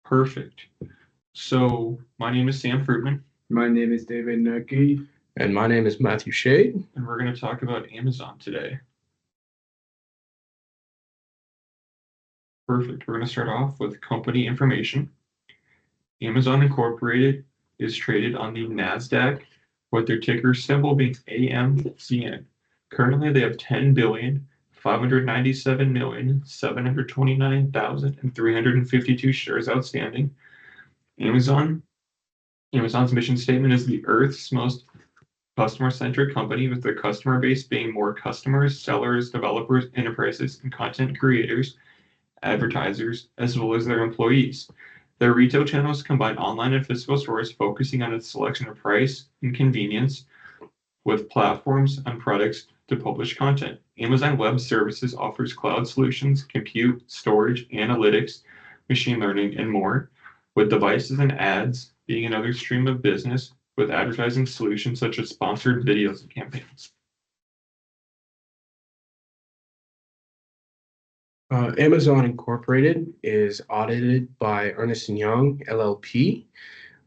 Perfect. So my name is Sam Fruitman, My name is David Knuckey. And my name is Matthew Schade. and we're going to talk about Amazon today. Perfect. We're going to start off with company information. Amazon Incorporated is traded on the NASDAQ with their ticker symbol being AMZN. Currently, they have 10,597,729,352 shares outstanding. Amazon's mission statement is the Earth's most customer-centric company, with their customer base being more customers, sellers, developers, enterprises, and content creators, advertisers, as well as their employees. Their retail channels combine online and physical stores, focusing on its selection of price and convenience, with platforms and products to publish content. Amazon Web Services offers cloud solutions, compute, storage, analytics, machine learning, and more, with devices and ads being another stream of business, with advertising solutions such as sponsored videos and campaigns. Amazon Incorporated is audited by Ernst & Young LLP.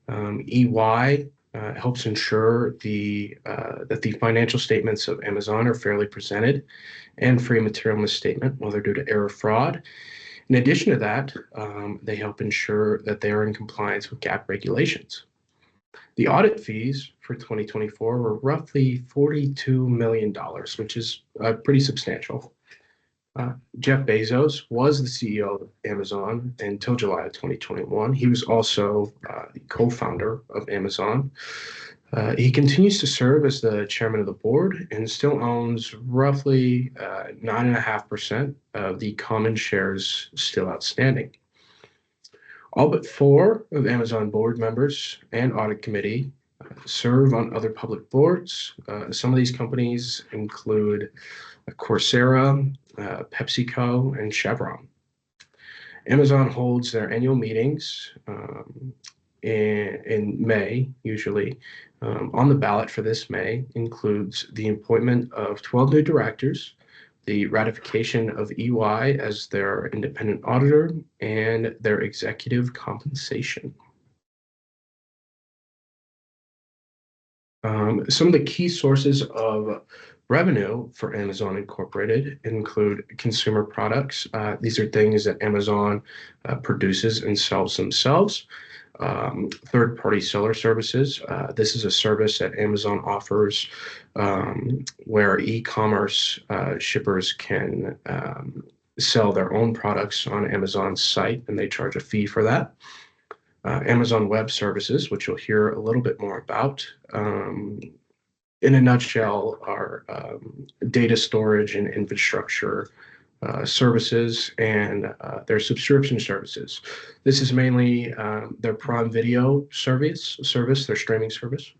EY helps ensure that the financial statements of Amazon are fairly presented and free of material misstatement, whether due to error or fraud. In addition to that, they help ensure that they are in compliance with GAAP regulations. The audit fees for 2024 were roughly $42 million, which is pretty substantial. Jeff Bezos was the CEO of Amazon until July of 2021. He was also the co-founder of Amazon. He continues to serve as the chairman of the board and still owns roughly 9.5% of the common shares still outstanding. All but 4 of Amazon board members and audit committee serve on other public boards. Some of these companies include Coursera, PepsiCo, and Chevron. Amazon holds their annual meetings in May, usually. On the ballot for this May includes the appointment of 12 new directors, the ratification of EY as their independent auditor, and their executive compensation. Some of the key sources of revenue for Amazon Incorporated include consumer products. These are things that Amazon produces and sells themselves. Third-party seller services. This is a service that Amazon offers where e-commerce shippers can sell their own products on Amazon's site, and they charge a fee for that. Amazon Web Services, which you'll hear a little bit more about. In a nutshell, are data storage and infrastructure services and their subscription services. This is mainly their Prime Video service, their streaming service.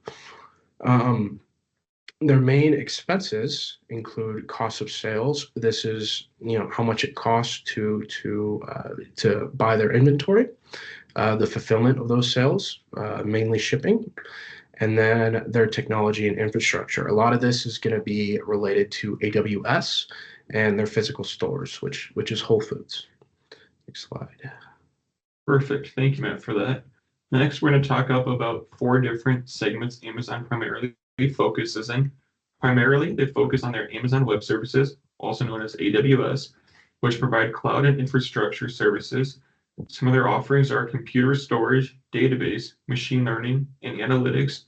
Their main expenses include cost of sales. This is how much it costs to buy their inventory, the fulfillment of those sales, mainly shipping, and then their technology and infrastructure. A lot of this is going to be related to AWS and their physical stores, which is Whole Foods. Next slide. Perfect. Thank you, Matt, for that. Next, we're going to talk about 4 different segments Amazon primarily focuses in. Primarily, they focus on their Amazon Web Services, also known as AWS, which provide cloud and infrastructure services. Some of their offerings are computer storage, database, machine learning, and analytics.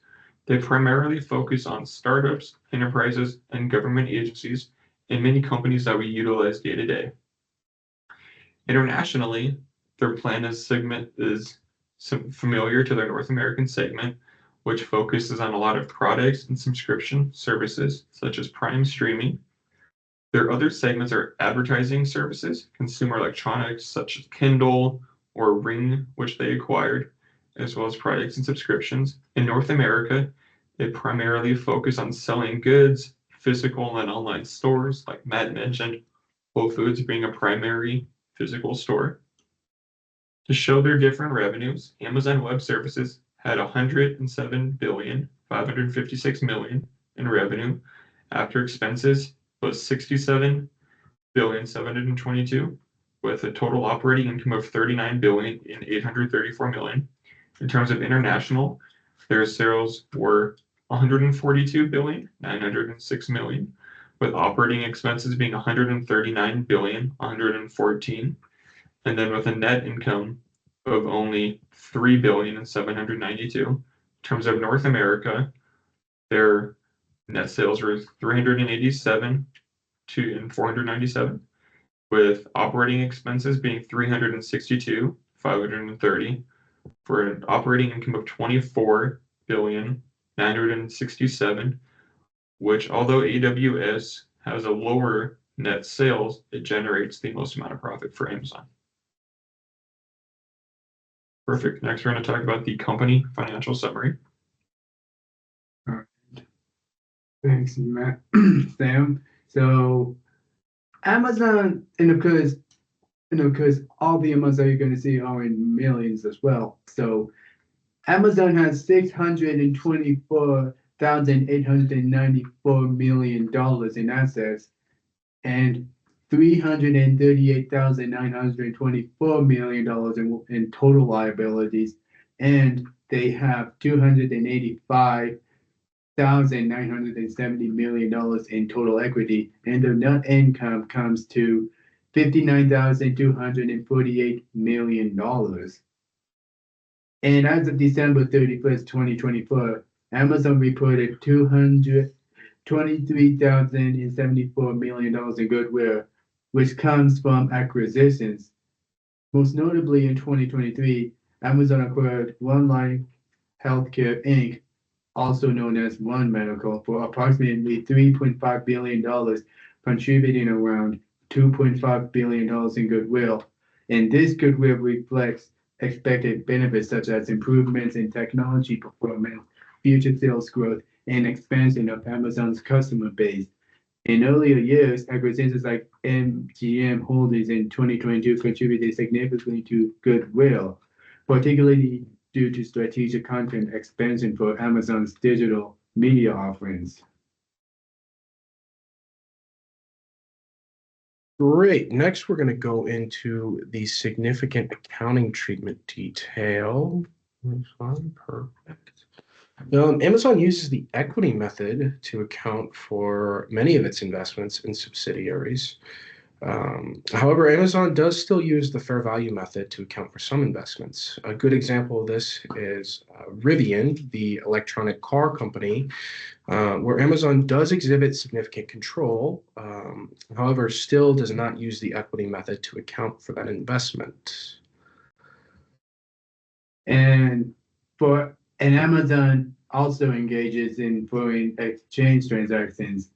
They primarily focus on startups, enterprises, and government agencies, and many companies that we utilize day to day. Internationally, their plan segment is familiar to their North American segment, which focuses on a lot of products and subscription services, such as Prime streaming. Their other segments are advertising services, consumer electronics such as Kindle or Ring, which they acquired, as well as products and subscriptions. In North America, they primarily focus on selling goods, physical and online stores, like Matt mentioned, Whole Foods being a primary physical store. To show their different revenues, Amazon Web Services had $107,556 million in revenue after expenses was $67,722. with a total operating income of 39 billion and 834 million. In terms of international, their sales were 142 billion 906 million, with operating expenses being 139 billion 114, and then with a net income of only 3 billion and 792. In terms of North America, their net sales were 387 and 497, with operating expenses being 362, 530, for an operating income of 24 billion 967, which, although AWS has a lower net sales, it generates the most amount of profit for Amazon. Perfect. Next, we're going to talk about the company financial summary. Thanks, Matt. Sam. So Amazon, and of course, all the amounts that you're going to see are in millions as well. So Amazon has $624,894 million in assets and $338,924 million in total liabilities, and they have $285,970 million in total equity, and their net income comes to $59,248 million. And as of December 31st, 2024, Amazon reported $223,074 million in goodwill, which comes from acquisitions. Most notably in 2023, Amazon acquired One Life Healthcare Inc., also known as One Medical, for approximately $3.5 billion, contributing around $2.5 billion in goodwill. And this goodwill reflects expected benefits such as improvements in technology performance, future sales growth, and expansion of Amazon's customer base. In earlier years, acquisitions like MGM Holdings in 2022 contributed significantly to goodwill, particularly due to strategic content expansion for Amazon's digital media offerings. Great. Next, we're going to go into the significant accounting treatment detail. Perfect. Amazon uses the equity method to account for many of its investments in subsidiaries. However, Amazon does still use the fair value method to account for some investments. A good example of this is Rivian, the electronic car company, where Amazon does exhibit significant control, however, still does not use the equity method to account for that investment. And Amazon also engages in foreign exchange transactions.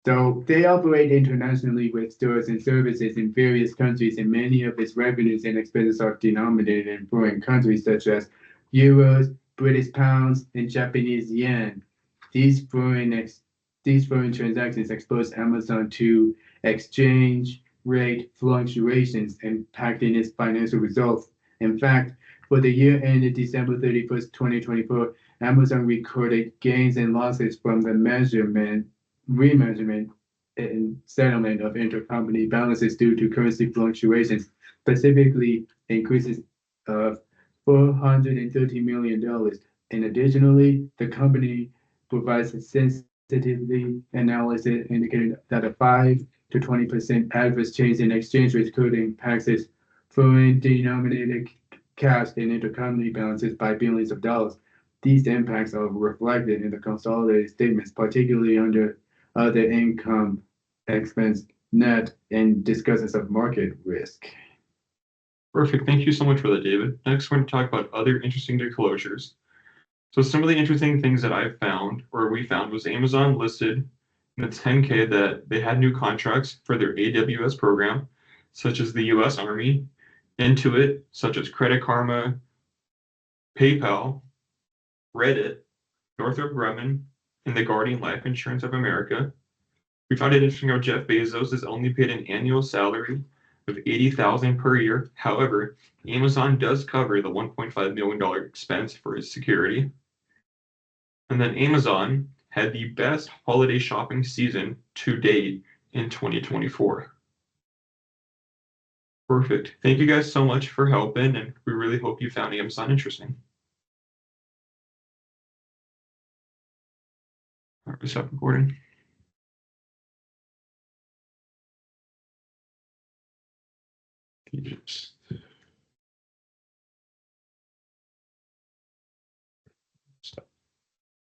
So they operate internationally with stores and services in various countries, and many of its revenues and expenses are denominated in foreign countries such as euros, British pounds, and Japanese yen. These foreign transactions expose Amazon to exchange rate fluctuations, impacting its financial results. In fact, for the year ended December 31st, 2024, Amazon recorded gains and losses from the remeasurement and settlement of intercompany balances due to currency fluctuations, specifically increases of $430 million. And additionally, the company provides a sensitivity analysis indicating that a 5 to 20% adverse change in exchange rates could impact its foreign denominated cash and intercompany balances by billions of dollars. These impacts are reflected in the consolidated statements, particularly under other income, expense, net, and discussions of market risk. Perfect. Thank you so much for that, David. Next, we're going to talk about other interesting disclosures. So some of the interesting things that I found, or we found, was Amazon listed in the 10K that they had new contracts for their AWS program, such as the US Army, Intuit, such as Credit Karma, PayPal, Reddit, Northrop Grumman, and the Guardian Life Insurance of America. We found it interesting how Jeff Bezos is only paid an annual salary of $80,000 per year. However, Amazon does cover the $1.5 million expense for his security. And then Amazon had the best holiday shopping season to date in 2024. Perfect. Thank you guys so much for helping, and we really hope you found Amazon interesting. All right, stop recording. You just